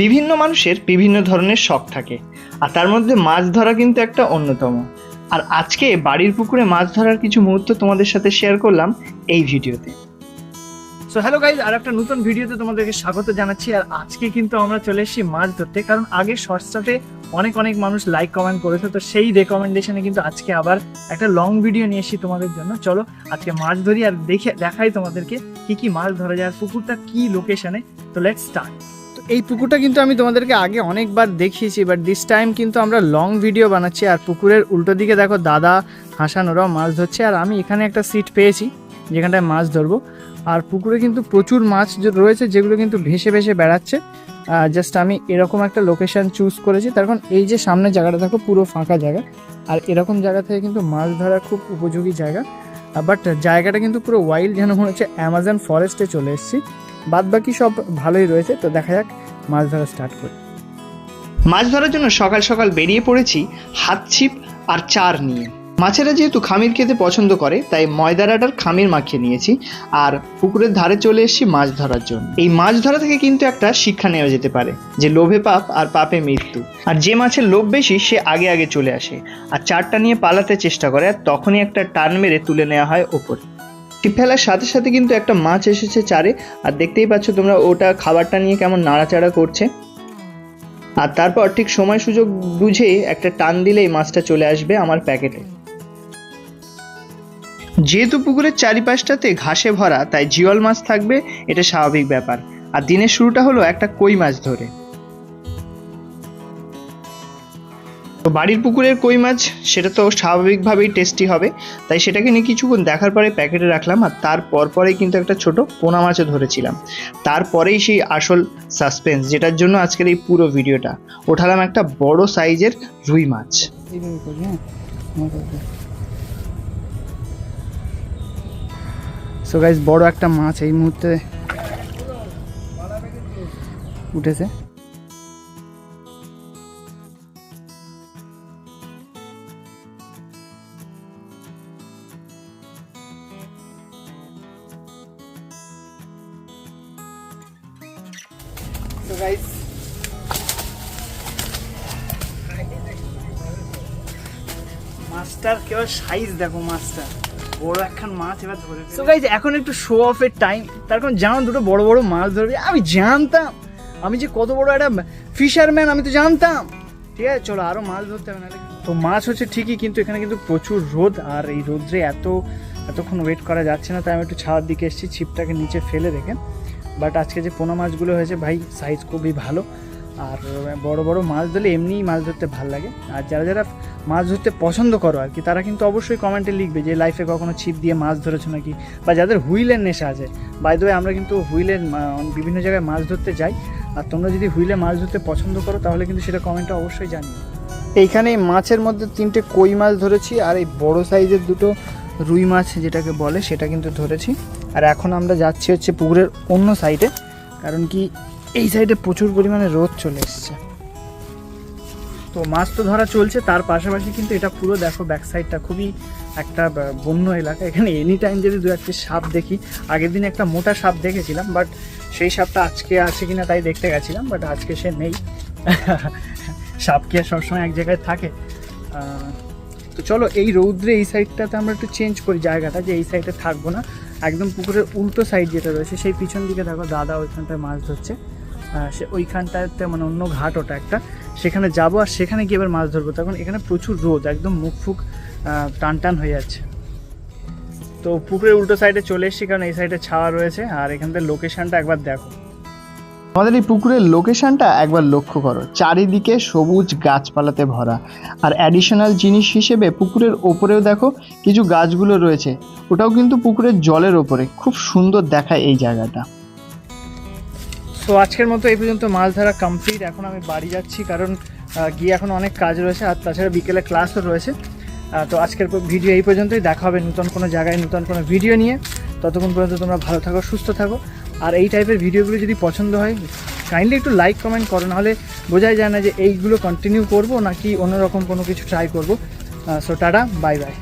বিভিন্ন মানুষের বিভিন্ন ধরনের শখ থাকে, আর তার মধ্যে মাছ ধরা কিন্তু একটা অন্যতম। আর আজকে বাড়ির পুকুরে মাছ ধরার কিছু মুহূর্ত তোমাদের সাথে শেয়ার করলাম এই ভিডিওতে। সো হ্যালো গাইজ, আর একটা নতুন ভিডিওতে তোমাদেরকে স্বাগত জানাচ্ছি। আর আজকে কিন্তু আমরা চলে এসেছি মাছ ধরতে, কারণ আগে শর্টসটাতে অনেক মানুষ লাইক কমেন্ট করেছে, তো সেই রেকমেন্ডেশনে কিন্তু আজকে আবার একটা লং ভিডিও নিয়ে এসেছি তোমাদের জন্য। চলো আজকে মাছ ধরি আর দেখাই তোমাদেরকে কি মাছ ধরা যায়, আর পুকুরটা কি লোকেশনে। তো লেটস স্টার্ট। তো এই পুকুরটা কিন্তু আমি তোমাদেরকে আগে অনেকবার দেখিয়েছি, বাট দিস টাইম কিন্তু আমরা লং ভিডিও বানাচ্ছি। আর পুকুরের উল্টো দিকে দেখো দাদা হাসান ওরাও মাছ ধরছে, আর আমি এখানে একটা সিট পেয়েছি যেখানটায় মাছ ধরবো। আর পুকুরে কিন্তু প্রচুর মাছ রয়েছে যেগুলো কিন্তু ভেসে বেড়াচ্ছে। জাস্ট আমি এরকম একটা লোকেশন চুজ করেছি, তার কারণ এই যে সামনে জায়গাটা দেখো পুরো ফাঁকা জায়গা, আর এরকম জায়গা থেকে কিন্তু মাছ ধরা খুব উপযোগী জায়গা। বাট জায়গাটা কিন্তু পুরো ওয়াইল্ড, যেন মনে হচ্ছে অ্যামাজন ফরেস্টে চলে এসেছি। বাদ বাকি সব ভালোই রয়েছে, তো দেখা যাক মাছ ধরা স্টার্ট করি। মাছ ধরার জন্য সকাল সকাল বেরিয়ে পড়েছি হাত ছিপ আর চার নিয়ে। মাছেরা যেহেতু খামির খেতে পছন্দ করে, তাই ময়দার আটার খামির মাখিয়ে নিয়েছি, আর পুকুরের ধারে চলে এসেছি মাছ ধরার জন্য। এই মাছ ধরা থেকে কিন্তু একটা শিক্ষা নেওয়া যেতে পারে, যে লোভে পাপ আর পাপে মৃত্যু। আর যে মাছের লোভ বেশি সে আগে চলে আসে আর চারটা নিয়ে পালাতে চেষ্টা করে, আর তখনই একটা টার্ন মেরে তুলে নেওয়া হয় ওপরে। ছিপ ফেলার সাথে সাথে কিন্তু একটা মাছ এসেছে চারে, আর দেখতেই পাচ্ছ তোমরা ওটা খাবারটা নিয়ে কেমন নাড়াচাড়া করছে। আর তারপর ঠিক সময় সুযোগ বুঝে একটা টান দিলেই মাছটা চলে আসবে আমার প্যাকেটে। যেহেতু পুকুরের চারিপাশটাতে ঘাসে ভরা, তাই জিওল মাছ থাকবে, এটা স্বাভাবিক ব্যাপার। আর দিনের শুরুটা হলো একটা কই মাছ ধরে। তো বাড়ির পুকুরের কই মাছ সেটা তো স্বাভাবিকভাবেই টেস্টি হবে, তাই সেটাকে নিয়ে কিছুক্ষণ দেখার পরে প্যাকেটে রাখলাম। আর তারপরেই কিন্তু একটা ছোট পোনা মাছও ধরেছিলাম। তারপরেই সেই আসল সাসপেন্স, যেটার জন্য আজকের এই পুরো ভিডিওটা, ওঠালাম একটা বড় সাইজের রুই মাছ। সো গাইস, বড় একটা মাছ এই মুহূর্তে উঠেছে। তো গাইস, মাছটার কেবল সাইজ দেখো, মাছটা বড় একখান মাছ এবার ধরে। সো গাইস, এখন একটু শো অফের টাইম, তার কারণ জানো দুটো বড় মাছ ধরবে। আমি জানতাম আমি যে কত বড় একটা ফিশারম্যান, আমি তো জানতাম। ঠিক আছে, চলো আরো মাছ ধরতে হবে নাহলে। তো মাছ হচ্ছে ঠিকই, কিন্তু এখানে কিন্তু প্রচুর রোদ, আর এই রোদ্রে এতক্ষণ ওয়েট করা যাচ্ছে না, তাই আমি একটু ছাওয়ার দিকে এসেছি ছিপটাকে নিচে ফেলে রেখে। বাট আজকে যে পোনা মাছগুলো হয়েছে ভাই, সাইজ খুবই ভালো। আর বড় মাছ ধরলে এমনিই মাছ ধরতে ভালো লাগে। আর যারা মাছ ধরতে পছন্দ করো আর কি, তারা কিন্তু অবশ্যই কমেন্টে লিখবে যে লাইফে কখনো ছিপ দিয়ে মাছ ধরেছো নাকি, বা যাদের হুইলের নেশা আছে। বাই দ্য ওয়ে, আমরা কিন্তু হুইলের বিভিন্ন জায়গায় মাছ ধরতে যাই, আর তোমরা যদি হুইলে মাছ ধরতে পছন্দ করো তাহলে কিন্তু সেটা কমেন্টে অবশ্যই জানিও। এইখানে মাছের মধ্যে 3টে কই মাছ ধরেছি, আর এই বড় সাইজের 2টো রুই মাছ যেটাকে বলে সেটা কিন্তু ধরেছি। আর এখন আমরা যাচ্ছি হচ্ছে পুকুরের অন্য সাইডে, কারণ কি এই সাইডে প্রচুর পরিমাণে রোদ চলে এসছে। তো মাছ তো ধরা চলছে, তার পাশাপাশি কিন্তু এটা পুরো দেখো ব্যাক সাইডটা খুবই একটা বন্য এলাকা। এখানে এনি টাইম যদি 2-1টি সাপ দেখি, আগের দিন একটা মোটা সাপ দেখেছিলাম, বাট সেই সাপটা আজকে আছে কিনা তাই দেখতে গেছিলাম, বাট আজকে সে নেই। সাপ কি আর সবসময় এক জায়গায় থাকে? তো চলো এই রৌদ্রে এই সাইডটাতে আমরা একটু চেঞ্জ করি জায়গাটা, যে এই সাইডে থাকবো না, একদম পুকুরের উল্টো সাইড যেটা রয়েছে সেই পিছন দিকে দেখো দাদা ওইখানটায় মাছ ধরছে। সে ওইখানটাতে মানে অন্য ঘাট ওটা একটা, সেখানে যাবো আর সেখানে গিয়ে এবার মাছ ধরবো। তখন এখানে প্রচুর রোদ, একদম মুখ ফুক টান হয়ে যাচ্ছে। তো পুকুরের উল্টো সাইডে চলে এসেছি, কারণ এই সাইডে ছাওয়া রয়েছে। আর এখানটার লোকেশানটা একবার দেখো, আমাদের এই পুকুরের লোকেশানটা একবার লক্ষ্য করো, চারিদিকে সবুজ গাছপালাতে ভরা। আর অ্যাডিশনাল জিনিস হিসেবে পুকুরের ওপরেও দেখো কিছু গাছগুলো রয়েছে, ওটাও কিন্তু পুকুরের জলের ওপরে, খুব সুন্দর দেখায় এই জায়গাটা। তো আজকের মতো এই পর্যন্ত মাছ ধরা কমপ্লিট। এখন আমি বাড়ি যাচ্ছি, কারণ গিয়ে এখন অনেক কাজ রয়েছে, আর তাছাড়া বিকেলে ক্লাসও রয়েছে। তো আজকের ভিডিও এই পর্যন্তই, দেখা হবে নতুন কোনো জায়গায় নতুন কোনো ভিডিও নিয়ে। ততক্ষণ পর্যন্ত তোমরা ভালো থাকো, সুস্থ থাকো। আর এই টাইপের ভিডিওগুলো যদি পছন্দ হয়, কাইন্ডলি একটু লাইক কমেন্ট করো, নাহলে বোঝাই যায় না যে এইগুলো কন্টিনিউ করবো নাকি অন্যরকম কোনো কিছু ট্রাই করবো। So tata, bye bye.